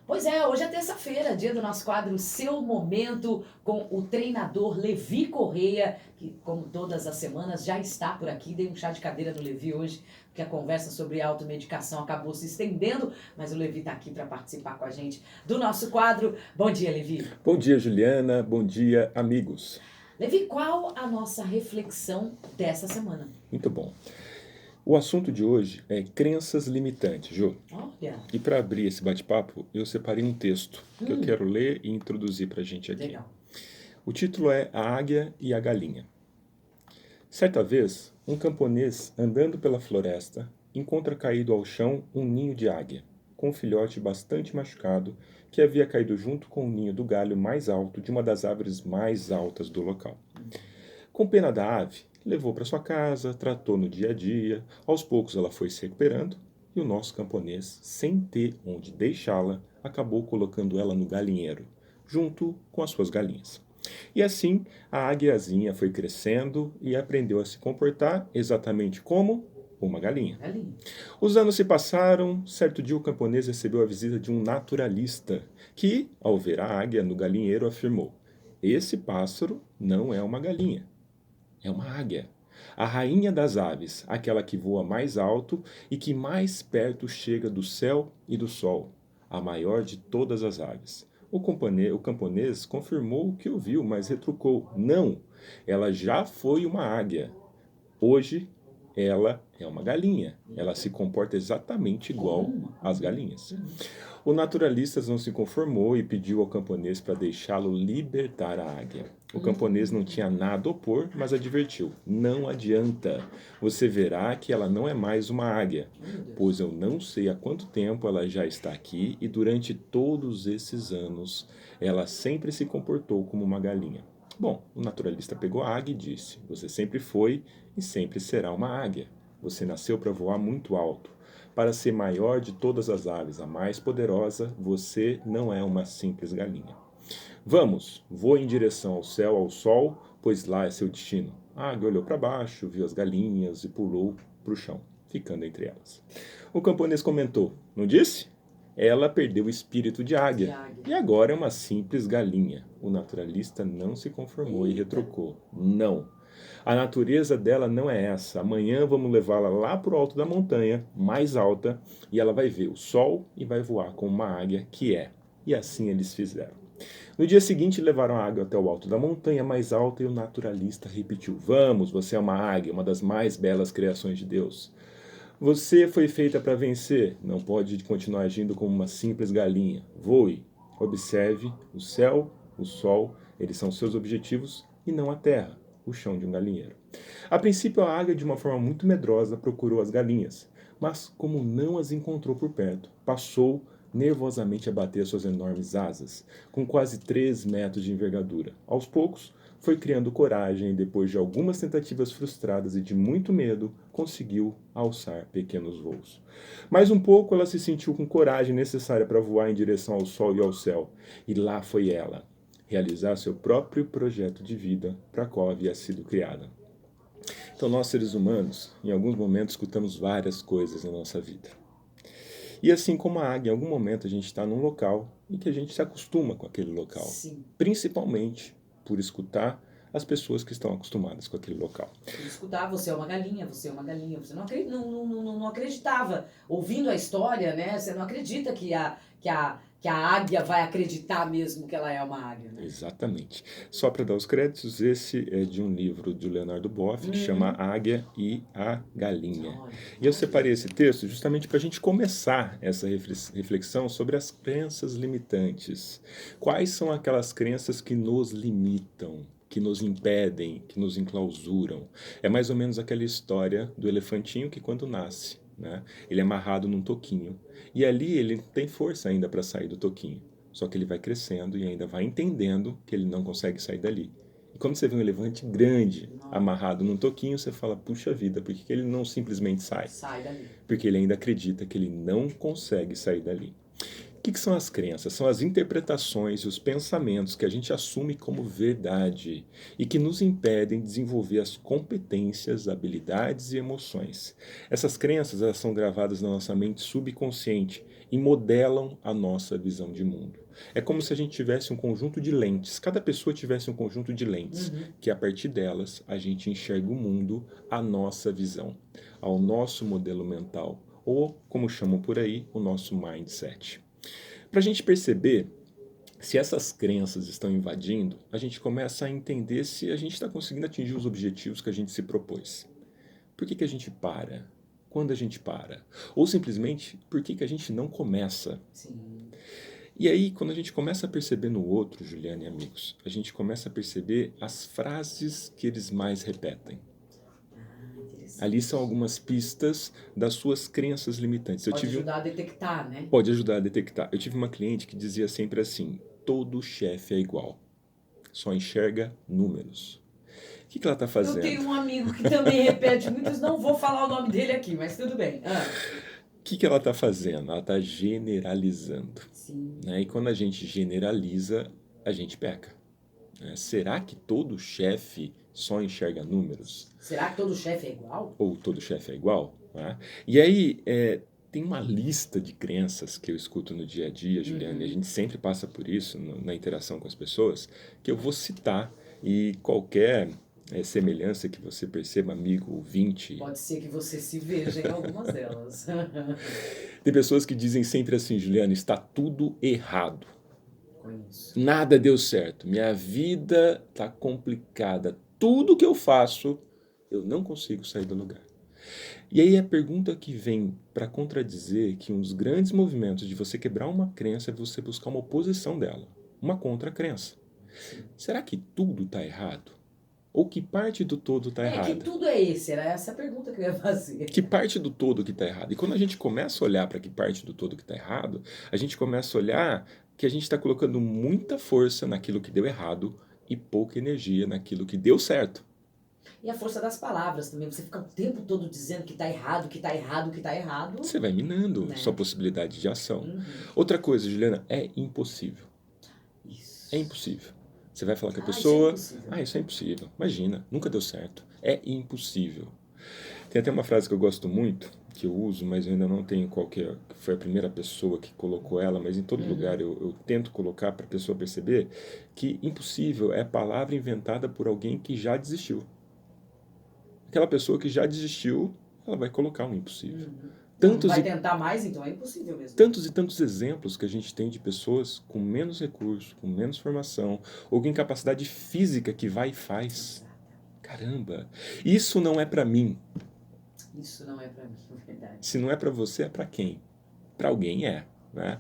Pois é, hoje é terça-feira, dia do nosso quadro Seu Momento, com o treinador Levi Correia, que, como todas as semanas, já está por aqui. Dei um chá de cadeira no Levi hoje, porque a conversa sobre automedicação acabou se estendendo, mas o Levi está aqui para participar com a gente do nosso quadro. Bom dia, Levi. Bom dia, Juliana. Bom dia, amigos. Levi, qual a nossa reflexão dessa semana? Muito bom. O assunto de hoje é crenças limitantes, Ju. Olha, E para abrir esse bate-papo, eu separei um texto que eu quero ler e introduzir para a gente aqui. legal. O título é A Águia e a Galinha. Certa vez, um camponês, andando pela floresta, encontra caído ao chão um ninho de águia, com um filhote bastante machucado que havia caído junto com o ninho do galho mais alto de uma das árvores mais altas do local. Com pena da ave, levou para sua casa, tratou no dia a dia, aos poucos ela foi se recuperando e o nosso camponês, sem ter onde deixá-la, acabou colocando ela no galinheiro, junto com as suas galinhas. E assim, a águiazinha foi crescendo e aprendeu a se comportar exatamente como uma galinha. Galinha. Os anos se passaram, certo dia o camponês recebeu a visita de um naturalista, que, ao ver a águia no galinheiro, afirmou: "Esse pássaro não é uma galinha, é uma águia. A rainha das aves, aquela que voa mais alto e que mais perto chega do céu e do sol, a maior de todas as aves." O camponês confirmou o que ouviu, mas retrucou: "Não, ela já foi uma águia. Hoje ela é uma galinha. Ela se comporta exatamente igual às galinhas." O naturalista não se conformou e pediu ao camponês para deixá-lo libertar a águia. O camponês não tinha nada a opor, mas advertiu: "Não adianta. Você verá que ela não é mais uma águia, pois eu não sei há quanto tempo ela já está aqui e durante todos esses anos ela sempre se comportou como uma galinha." Bom, o naturalista pegou a águia e disse: "Você sempre foi e sempre será uma águia. Você nasceu para voar muito alto. Para ser maior de todas as aves, a mais poderosa, você não é uma simples galinha. Vamos, voe em direção ao céu, ao sol, pois lá é seu destino." A águia olhou para baixo, viu as galinhas e pulou para o chão, ficando entre elas. O camponês comentou: "Não disse? Ela perdeu o espírito de águia e agora é uma simples galinha." O naturalista não se conformou e retrucou: "Não. A natureza dela não é essa. Amanhã vamos levá-la lá para o alto da montanha, mais alta, e ela vai ver o sol e vai voar como uma águia que é." E assim eles fizeram. No dia seguinte, levaram a águia até o alto da montanha mais alta e o naturalista repetiu: "Vamos, você é uma águia, uma das mais belas criações de Deus. Você foi feita para vencer, não pode continuar agindo como uma simples galinha. Voe, observe o céu, o sol, eles são seus objetivos e não a terra, o chão de um galinheiro." A princípio, a águia, de uma forma muito medrosa, procurou as galinhas, mas como não as encontrou por perto, passou nervosamente a bater suas enormes asas, com quase 3 metros de envergadura. Aos poucos, foi criando coragem e, depois de algumas tentativas frustradas e de muito medo, conseguiu alçar pequenos voos. Mais um pouco, ela se sentiu com coragem necessária para voar em direção ao sol e ao céu. E lá foi ela, realizar seu próprio projeto de vida para a qual havia sido criada. Então, nós seres humanos, em alguns momentos, escutamos várias coisas na nossa vida. E assim como a águia, em algum momento a gente está num local em que a gente se acostuma com aquele local. Sim. Principalmente por escutar as pessoas que estão acostumadas com aquele local. Escutar, você é uma galinha, você é uma galinha. Você não acreditava. Ouvindo a história, né? Você não acredita que a águia vai acreditar mesmo que ela é uma águia, né? Exatamente. Só para dar os créditos, esse é de um livro de Leonardo Boff que chama A Águia e a Galinha. Olha, E eu separei esse texto justamente para a gente começar essa reflexão sobre as crenças limitantes. Quais são aquelas crenças que nos limitam, que nos impedem, que nos enclausuram? É mais ou menos aquela história do elefantinho que, quando nasce, né, ele é amarrado num toquinho. E ali ele tem força ainda para sair do toquinho. Só que ele vai crescendo e ainda vai entendendo que ele não consegue sair dali. E quando você vê um elefante grande amarrado num toquinho, você fala: "Puxa vida, por que ele não simplesmente sai?" sai dali. Porque ele ainda acredita que ele não consegue sair dali. que são as crenças? São as interpretações e os pensamentos que a gente assume como verdade e que nos impedem de desenvolver as competências, habilidades e emoções. Essas crenças, elas são gravadas na nossa mente subconsciente e modelam a nossa visão de mundo. É como se a gente tivesse um conjunto de lentes, cada pessoa tivesse um conjunto de lentes, que a partir delas a gente enxerga o mundo, a nossa visão, ao nosso modelo mental, ou, como chamam por aí, o nosso mindset. Para a gente perceber se essas crenças estão invadindo, a gente começa a entender se a gente está conseguindo atingir os objetivos que a gente se propôs. Por que a gente para? Quando a gente para? Ou simplesmente, por que a gente não começa? Sim. E aí, quando a gente começa a perceber no outro, Juliana e amigos, a gente começa a perceber as frases que eles mais repetem. Ali são algumas pistas das suas crenças limitantes. Pode ajudar a detectar, né? Pode ajudar a detectar. Eu tive uma cliente que dizia sempre assim: todo chefe é igual, só enxerga números. O que ela está fazendo? Eu tenho um amigo que também repete muitos, não vou falar o nome dele aqui, mas tudo bem. O que ela está fazendo? Ela está generalizando. Sim. Né? E quando a gente generaliza, a gente peca. Será que todo chefe só enxerga números? Será que todo chefe é igual? Ou todo chefe é igual? Né? E aí, tem uma lista de crenças que eu escuto no dia a dia, Juliana, e a gente sempre passa por isso na interação com as pessoas, que eu vou citar, e qualquer semelhança que você perceba, amigo, ouvinte... Pode ser que você se veja em algumas delas. Tem pessoas que dizem sempre assim: Juliana, está tudo errado. Conheço. Nada deu certo, minha vida está complicada, tudo que eu faço, eu não consigo sair do lugar. E aí a pergunta que vem para contradizer que um dos grandes movimentos de você quebrar uma crença é você buscar uma oposição dela, uma contra-crença. Será que tudo está errado? Ou que parte do todo está errada? Que tudo é esse? Era essa a pergunta que eu ia fazer. Que parte do todo que está errado? E quando a gente começa a olhar para que parte do todo que está errado, a gente começa a olhar que a gente está colocando muita força naquilo que deu errado e pouca energia naquilo que deu certo. E a força das palavras também. Você fica o tempo todo dizendo que tá errado, que tá errado, que tá errado. Você vai minando, né? Sua possibilidade de ação. Outra coisa, Juliana, é impossível. Isso. É impossível. Você vai falar com a Isso é pessoa: impossível. Isso é impossível. Imagina, nunca deu certo. É impossível. Tem até uma frase que eu gosto muito, que eu uso, mas eu ainda não tenho qual que foi a primeira pessoa que colocou ela, mas em todo lugar eu tento colocar para a pessoa perceber que impossível é a palavra inventada por alguém que já desistiu. Aquela pessoa que já desistiu, ela vai colocar um impossível. Não vai tentar mais, então é impossível mesmo. Tantos e tantos exemplos que a gente tem de pessoas com menos recursos, com menos formação, ou com incapacidade física que vai e faz. Caramba, isso não é para mim. Isso não é para mim, é verdade. Se não é para você, é para quem? Para alguém é. Né?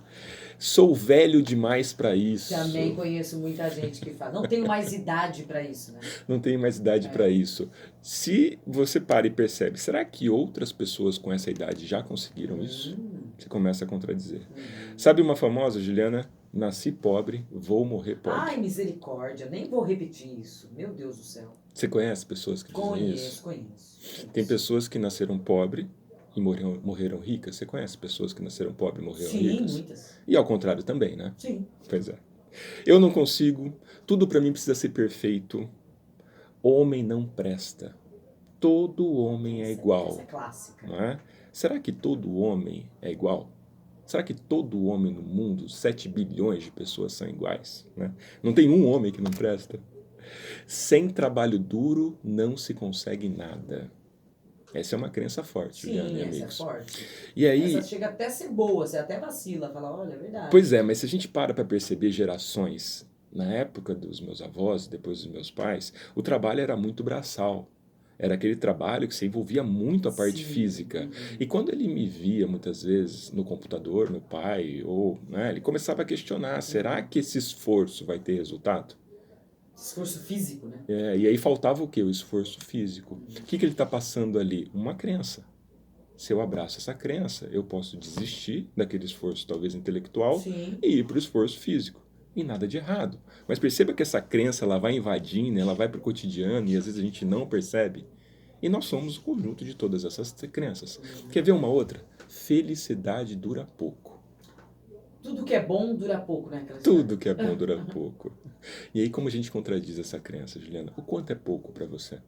Sou velho demais para isso. Também conheço muita gente que fala, não tenho mais idade para isso. Né? Não tenho mais idade para isso. Se você para e percebe, será que outras pessoas com essa idade já conseguiram isso? Você começa a contradizer. Sabe uma famosa, Juliana? Nasci pobre, vou morrer pobre. Ai, misericórdia, nem vou repetir isso. Meu Deus do céu. Você conhece pessoas que dizem isso? Conheço. Tem pessoas que nasceram pobre e morreram ricas. Você conhece pessoas que nasceram pobre e morreram ricas? Sim, muitas. E ao contrário também, né? Sim. Pois é. Eu não consigo, tudo para mim precisa ser perfeito. Homem não presta. Todo homem é igual. Essa é clássica. Não é? Será que todo homem é igual? Será que todo homem no mundo, 7 bilhões de pessoas são iguais? Né? Não tem um homem que não presta. Sem trabalho duro não se consegue nada. Essa é uma crença forte, Juliana e amigos. Essa é forte. E aí, essa chega até a ser boa, você até vacila, fala, olha, é verdade. Pois é, mas se a gente para perceber gerações, na época dos meus avós, depois dos meus pais, o trabalho era muito braçal. Era aquele trabalho que se envolvia muito a parte física. E quando ele me via, muitas vezes, no computador, meu pai, ele começava a questionar, será que esse esforço vai ter resultado? Esforço físico, né? E aí faltava o quê? O esforço físico. O que ele está passando ali? Uma crença. Se eu abraço essa crença, eu posso desistir daquele esforço, talvez intelectual, e ir para o esforço físico. E nada de errado. Mas perceba que essa crença ela vai invadindo, ela vai para o cotidiano e às vezes a gente não percebe. E nós somos o conjunto de todas essas crenças. Quer ver uma outra? Felicidade dura pouco. Tudo que é bom dura pouco, né? Aquela história. Tudo que é bom dura pouco. E aí, como a gente contradiz essa crença, Juliana? O quanto é pouco para você?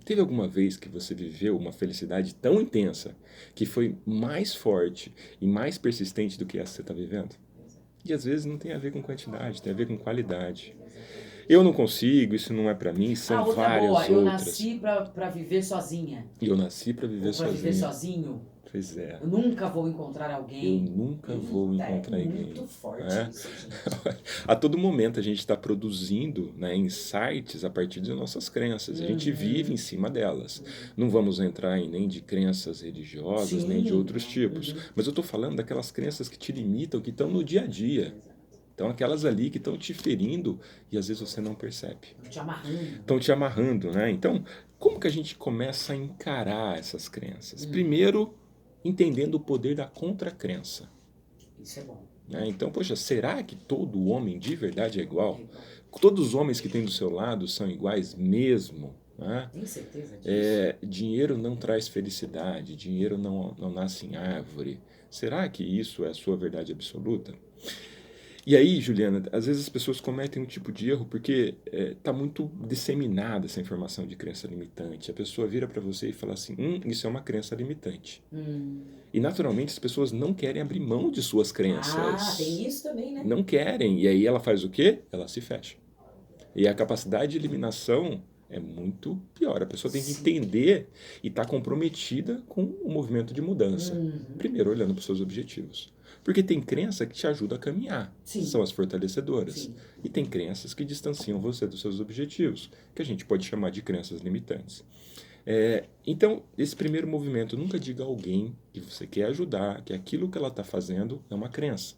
Teve alguma vez que você viveu uma felicidade tão intensa que foi mais forte e mais persistente do que essa que você está vivendo? E às vezes não tem a ver com quantidade, tem a ver com qualidade. Eu não consigo, isso não é para mim, são Outra boa, várias eu outras. nasci pra viver sozinha. E eu nasci para viver Ou pra viver sozinho. sozinho. Pois é. Eu nunca vou encontrar Eu alguém. nunca vou encontrar É ninguém. muito forte É? isso, gente. A todo momento a gente está produzindo, né, insights a partir de nossas crenças. A gente vive em cima delas. Não vamos entrar em nem de crenças religiosas, nem de Sim. outros tipos. Mas eu estou falando daquelas crenças que te limitam, que estão no dia a dia. Então aquelas ali que estão te ferindo e às vezes você não percebe. Te amarrando. Estão te amarrando, né? Então, como que a gente começa a encarar essas crenças? Primeiro, entendendo o poder da contracrença. Isso é bom. Né? Então, poxa, será que todo homem de verdade é igual? Todos os homens que tem do seu lado são iguais mesmo? Né? Tem certeza disso? Dinheiro não traz felicidade, dinheiro não nasce em árvore. Será que isso é a sua verdade absoluta? E aí, Juliana, às vezes as pessoas cometem um tipo de erro porque está muito disseminada essa informação de crença limitante. A pessoa vira para você e fala assim, isso é uma crença limitante. E naturalmente as pessoas não querem abrir mão de suas crenças. Ah, tem isso também, né? Não querem. E aí ela faz o quê? Ela se fecha. E a capacidade de eliminação é muito pior. A pessoa tem que entender e estar comprometida com o movimento de mudança. Primeiro, olhando para os seus objetivos. Porque tem crença que te ajuda a caminhar, Sim. são as fortalecedoras. Sim. E tem crenças que distanciam você dos seus objetivos, que a gente pode chamar de crenças limitantes. Então, esse primeiro movimento, nunca diga a alguém que você quer ajudar, que aquilo que ela está fazendo é uma crença.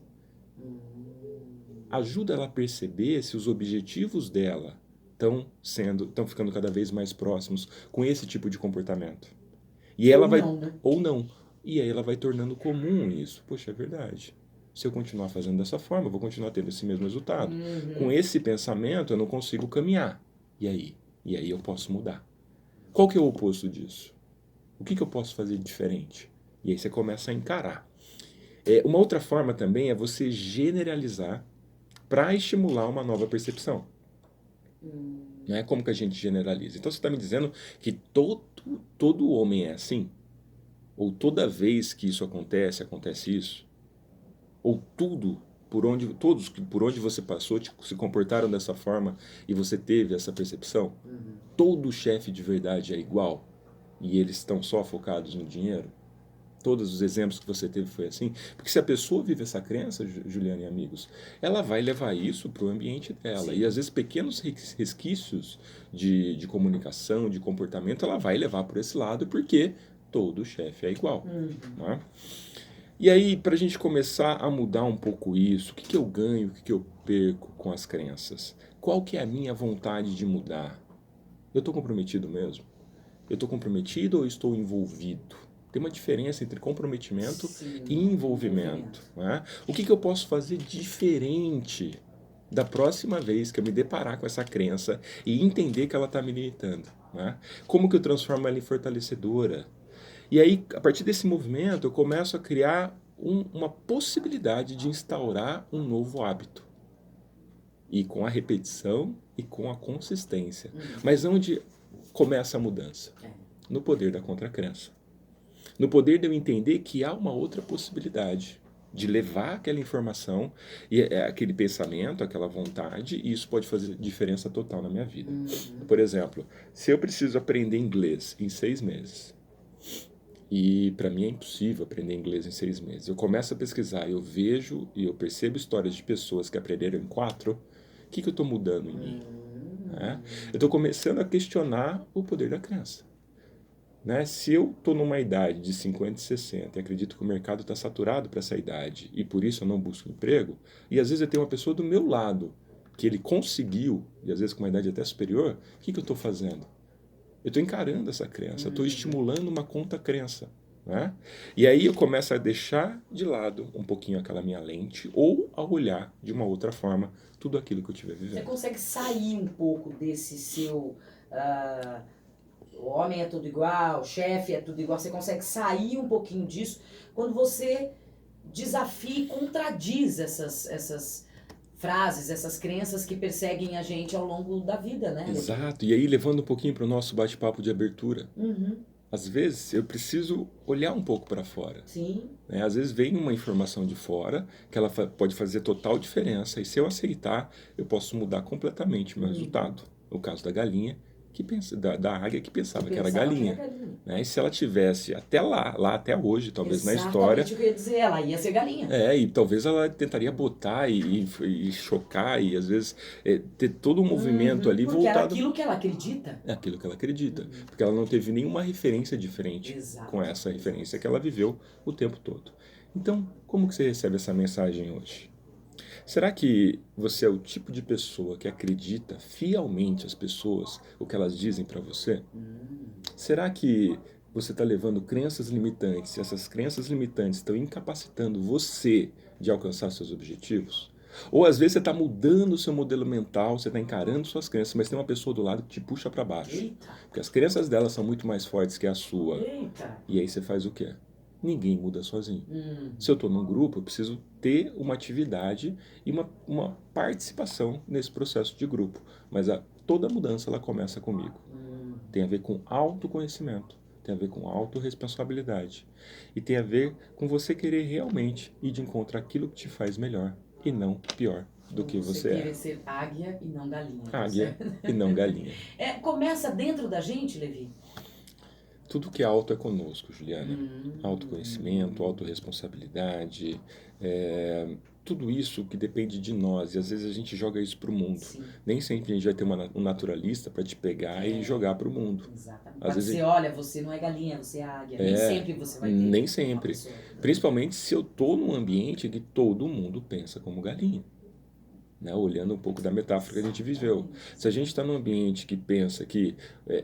Ajuda ela a perceber se os objetivos dela estão ficando cada vez mais próximos com esse tipo de comportamento. E ela vai não, né? ou não. E aí ela vai tornando comum isso. Poxa, é verdade. Se eu continuar fazendo dessa forma, eu vou continuar tendo esse mesmo resultado. Com esse pensamento, eu não consigo caminhar. E aí? E aí eu posso mudar. Qual que é o oposto disso? O que eu posso fazer de diferente? E aí você começa a encarar. Uma outra forma também é você generalizar para estimular uma nova percepção. Não é como que a gente generaliza. Então você está me dizendo que todo homem é assim? Ou toda vez que isso acontece isso? Ou todos por onde você passou se comportaram dessa forma e você teve essa percepção? Todo chefe de verdade é igual e eles estão só focados no dinheiro? Todos os exemplos que você teve foi assim? Porque se a pessoa vive essa crença, Juliana e amigos, ela vai levar isso para o ambiente dela. Sim. E às vezes pequenos resquícios de comunicação, de comportamento, ela vai levar por esse lado porque todo chefe é igual. Não é? E aí, para a gente começar a mudar um pouco isso, o que eu ganho, o que eu perco com as crenças? Qual que é a minha vontade de mudar? Eu estou comprometido mesmo? Eu estou comprometido ou estou envolvido? Tem uma diferença entre comprometimento e envolvimento. Né? O que eu posso fazer diferente da próxima vez que eu me deparar com essa crença e entender que ela está me limitando? Né? Como que eu transformo ela em fortalecedora? E aí, a partir desse movimento, eu começo a criar uma possibilidade de instaurar um novo hábito. E com a repetição e com a consistência. Mas onde começa a mudança? No poder da contracrença. No poder de eu entender que há uma outra possibilidade de levar aquela informação e aquele pensamento, aquela vontade, e isso pode fazer diferença total na minha vida. Por exemplo, se eu preciso aprender inglês em 6 meses, e para mim é impossível aprender inglês em 6 meses, eu começo a pesquisar, eu vejo e eu percebo histórias de pessoas que aprenderam em 4, o que eu estou mudando em mim? Eu estou começando a questionar o poder da crença. Né? Se eu estou numa idade de 50 e 60 e acredito que o mercado está saturado para essa idade e por isso eu não busco emprego, e às vezes eu tenho uma pessoa do meu lado que ele conseguiu, e às vezes com uma idade até superior, o que eu estou fazendo? Eu estou encarando essa crença, eu estou estimulando uma contracrença. Né? E aí eu começo a deixar de lado um pouquinho aquela minha lente ou a olhar de uma outra forma tudo aquilo que eu estiver vivendo. Você consegue sair um pouco desse seu... o homem é tudo igual, o chefe é tudo igual. Você consegue sair um pouquinho disso quando você desafia e contradiz essas frases, essas crenças que perseguem a gente ao longo da vida, né? Exato. E aí, levando um pouquinho para o nosso bate-papo de abertura. Uhum. Às vezes, eu preciso olhar um pouco para fora. Sim. Né? Às vezes vem uma informação de fora que ela pode fazer total diferença. E se eu aceitar, eu posso mudar completamente o meu resultado. O caso da galinha, da águia que pensava que era galinha. Né? E se ela tivesse até lá até hoje, talvez na história... Exatamente o que eu ia dizer, ela ia ser galinha. E talvez ela tentaria botar e chocar e às vezes ter todo um movimento ali porque voltado... Porque é aquilo que ela acredita. É aquilo que ela acredita. Porque ela não teve nenhuma referência diferente com essa referência que ela viveu o tempo todo. Então, como que você recebe essa mensagem hoje? Será que você é o tipo de pessoa que acredita fielmente as pessoas, o que elas dizem para você? Será que você está levando crenças limitantes e essas crenças limitantes estão incapacitando você de alcançar seus objetivos? Ou às vezes você está mudando o seu modelo mental, você está encarando suas crenças, mas tem uma pessoa do lado que te puxa para baixo. Eita. Porque as crenças dela são muito mais fortes que a sua. Eita. E aí você faz o quê? Ninguém muda sozinho. Se eu estou num grupo, eu preciso ter uma atividade e uma participação nesse processo de grupo. Mas toda mudança ela começa comigo. Tem a ver com autoconhecimento, tem a ver com autorresponsabilidade. E tem a ver com você querer realmente ir de encontro àquilo que te faz melhor e não pior do que você é. Você querer ser águia e não galinha. Águia e não galinha. Começa dentro da gente, Levi? Tudo que é auto é conosco, Juliana. Autoconhecimento, autorresponsabilidade, tudo isso que depende de nós. E às vezes a gente joga isso para o mundo. Sim. Nem sempre a gente vai ter um naturalista para te pegar e jogar para o mundo. Exatamente. Às vezes olha, você não é galinha, você é águia. Nem sempre você vai ter. Nem sempre. Principalmente se eu estou num ambiente que todo mundo pensa como galinha. Né, olhando um pouco da metáfora que a gente viveu. Se a gente está num ambiente que pensa que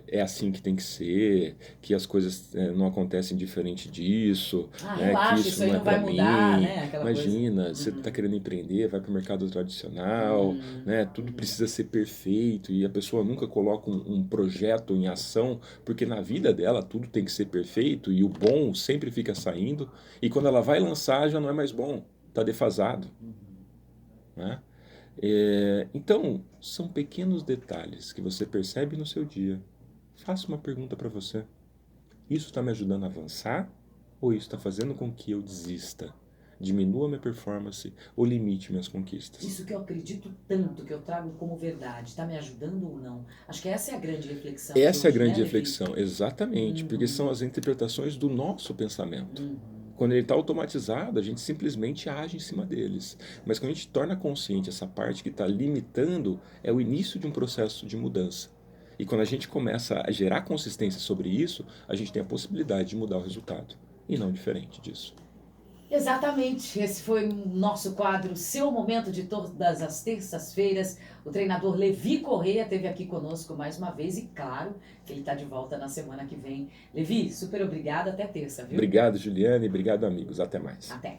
é assim que tem que ser, que as coisas não acontecem diferente disso, relaxa, que isso não é para mim, né? Imagina, você está querendo empreender, vai para o mercado tradicional, né? Tudo precisa ser perfeito e a pessoa nunca coloca um projeto em ação, porque na vida dela tudo tem que ser perfeito e o bom sempre fica saindo e quando ela vai lançar já não é mais bom, está defasado. Né? Então, são pequenos detalhes que você percebe no seu dia. Faça uma pergunta para você. Isso está me ajudando a avançar? Ou isso está fazendo com que eu desista? Diminua minha performance ou limite minhas conquistas? Isso que eu acredito tanto, que eu trago como verdade, está me ajudando ou não? Acho que essa é a grande reflexão. Essa é a grande reflexão, exatamente. Porque são as interpretações do nosso pensamento. Quando ele está automatizado, a gente simplesmente age em cima deles. Mas quando a gente torna consciente essa parte que está limitando, é o início de um processo de mudança. E quando a gente começa a gerar consistência sobre isso, a gente tem a possibilidade de mudar o resultado. E não diferente disso. Exatamente, esse foi o nosso quadro Seu Momento de todas as terças-feiras. O treinador Levi Correia esteve aqui conosco mais uma vez e claro que ele está de volta na semana que vem. Levi, super obrigada, até terça, viu? Obrigado, Juliane, obrigado, amigos, até mais. Até.